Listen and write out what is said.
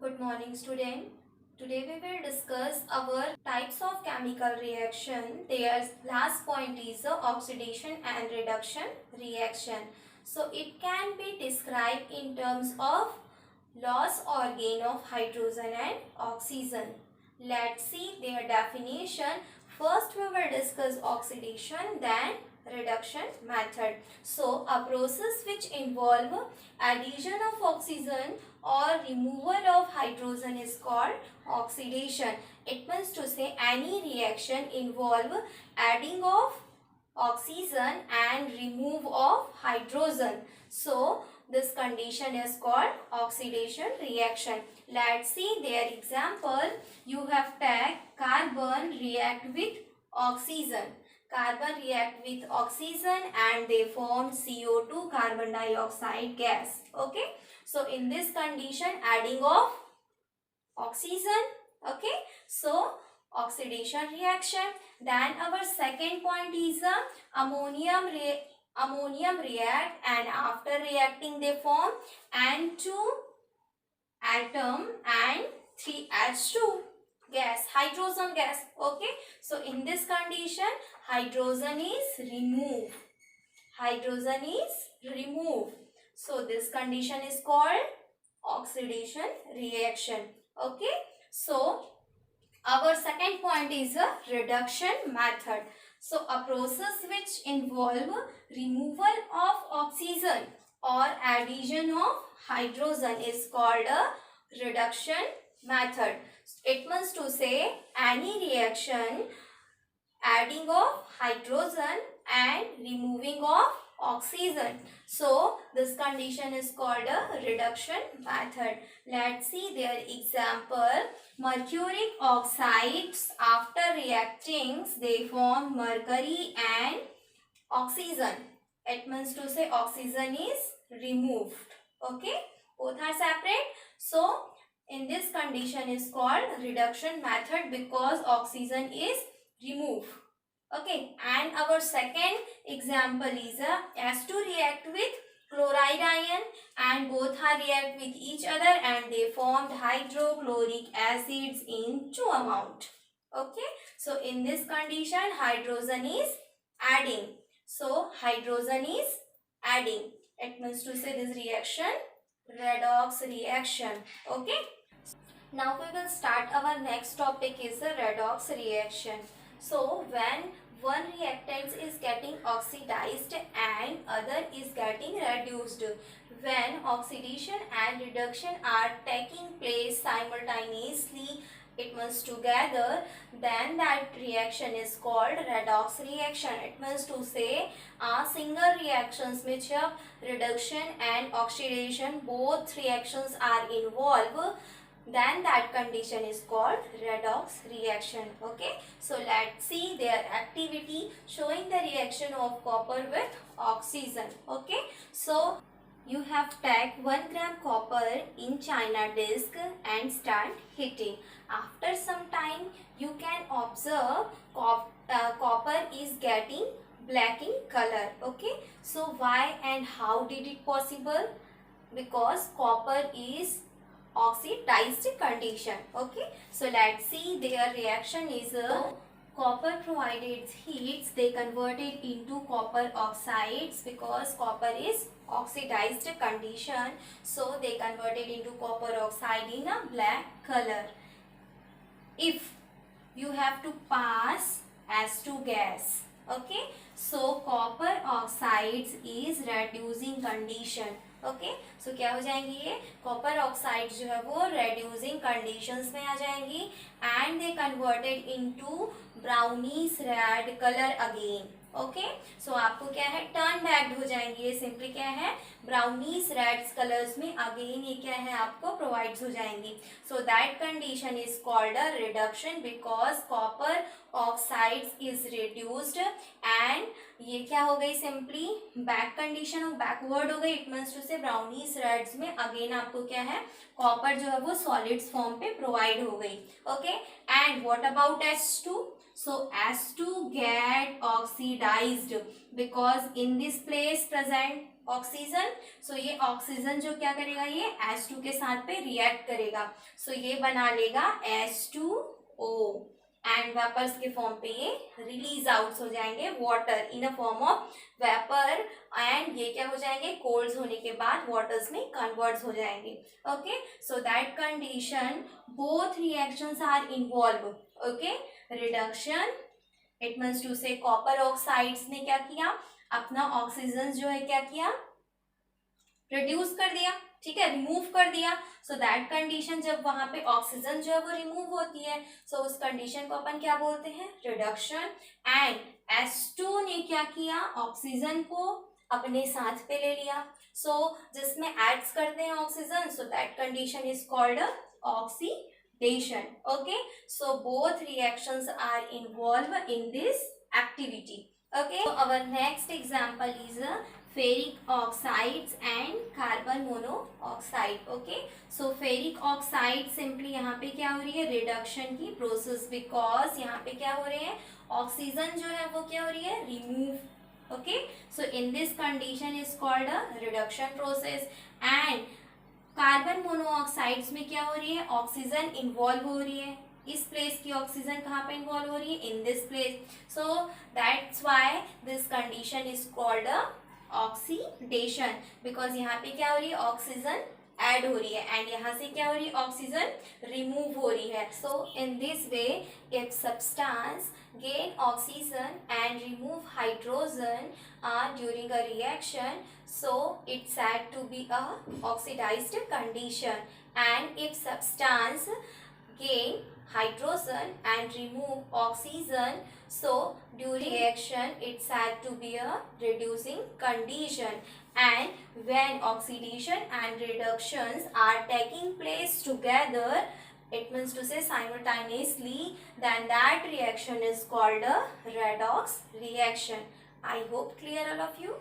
Good morning, student. Today we will discuss our types of chemical reaction. Their last point is the oxidation and reduction reaction. So it can be described in terms of loss or gain of hydrogen and oxygen. Let's see their definition. First we will discuss oxidation, then reduction method. So a process which involve addition of oxygen or removal of hydrogen is called oxidation. It means to say any reaction involve adding of oxygen and remove of hydrogen. So this condition is called oxidation reaction. Let's see their example. You have tagged carbon react with oxygen. Carbon react with oxygen and they form CO2, carbon dioxide gas. Okay. So in this condition, adding of oxygen. Okay. So oxidation reaction. Then our second point is ammonium react, and after reacting they form N2 atom and 3H2 gas, hydrogen gas. Okay. So in this condition, hydrogen is removed. Hydrogen is removed. So this condition is called oxidation reaction. Okay. So our second point is a reduction method. So a process which involve removal of oxygen or addition of hydrogen is called a reduction method. It means to say any reaction adding of hydrogen and removing of oxygen. So this condition is called a reduction method. Let's see their example. Mercuric oxides, after reacting they form mercury and oxygen. It means to say oxygen is removed. Okay, both are separate. So in this condition is called reduction method because oxygen is removed. Okay, and our second example is S2 react with chloride ion and both are react with each other and they formed hydrochloric acids in 2 amount. Okay, so in this condition hydrogen is adding. So hydrogen is adding. It means to say this reaction redox reaction. Okay. Now we will start our next topic is the redox reaction. So when one reactant is getting oxidized and other is getting reduced, when oxidation and reduction are taking place simultaneously, it means together, then that reaction is called redox reaction. It means to say single reactions which have reduction and oxidation, both reactions are involved, then that condition is called redox reaction. Okay, so let's see their activity showing the reaction of copper with oxygen. Okay, so you have tagged 1 gram copper in china disc and start heating. After some time you can observe copper is getting black in color. Okay, so why and how did it possible? Because copper is oxidized condition. Okay, so let's see their reaction is copper provided heats, they converted into copper oxides because copper is oxidized condition, so they converted into copper oxide in a black color. If you have to pass S2 gas, okay, so copper oxides is reducing condition. Okay, so क्या हो जाएंगी ये copper oxide जो है वो reducing conditions में आ जाएंगी and they converted into brownish red colour again. Okay, so आपको क्या है टर्न बैक हो जाएंगी, ये सिंपली क्या है ब्राउनीश रेड कलर्स में अगेन ये क्या है आपको प्रोवाइड हो जाएंगी. सो that condition is called a reduction because copper oxides is reduced and ये क्या हो गई सिंपली बैक कंडीशन और बैकवर्ड हो गई. इट मीन्स टू से ब्राउनीश रेड्स में अगेन आपको क्या है कॉपर जो है वो सॉलिड्स फॉर्म पे प्रोवाइड हो गई. Okay, and what about S2? So S2 get oxidized because in this place present oxygen. So ये ऑक्सीजन जो क्या करेगा, ये H2 के साथ पे रिएक्ट करेगा। सो ये बना लेगा H2O एंड वेपर्स के फॉर्म पे ये रिलीज आउट हो जाएंगे water in a form of vapour, and ये क्या हो जाएंगे, कोल्ड होने के बाद वाटर्स में कन्वर्ट हो जाएंगे। Okay, so that condition both reactions are involve. Okay, reduction, it means to say copper oxides ने क्या किया, अपना ऑक्सीजन जो है क्या किया, रिड्यूस कर दिया, ठीक है, रिमूव कर दिया। सो दैट कंडीशन, जब वहां पे ऑक्सीजन जो है वो रिमूव होती है, सो उस कंडीशन को अपन क्या बोलते हैं, रिडक्शन। एंड H2 ने क्या किया, ऑक्सीजन को अपने साथ पे ले लिया, सो जिसमें एड्स करते हैं oxygen, so that condition is called oxidation. Okay, so both reactions are involve in this activity. Okay, so our next example is ferric oxides and carbon monoxide. Okay, so ferric oxide simply यहाँ पे क्या हो रही है, reduction की process, because यहाँ पे क्या हो रहे हैं, ऑक्सीजन जो है वो क्या हो रही है, remove. Okay, so in this condition is called a reduction process. And carbon monoxides में क्या हो रही है, ऑक्सीजन इन्वॉल्व हो रही है, इस प्लेस की ऑक्सीजन कहाँ पे इन्वॉल्व हो रही है, in this place, so that's why this condition is called oxidation, because यहाँ पे क्या हो रही है, ऑक्सीजन ऐड हो रही है एंड यहाँ से क्या हो रही है, ऑक्सीजन रिमूव हो रही है। So in this way if substance gain oxygen and remove hydrogen during a reaction, so it's said to be a oxidized condition. And if substance gain hydrogen and remove oxygen, so during reaction it's said to be a reducing condition. And when oxidation and reductions are taking place together, it means to say simultaneously, then that reaction is called a redox reaction. I hope clear all of you.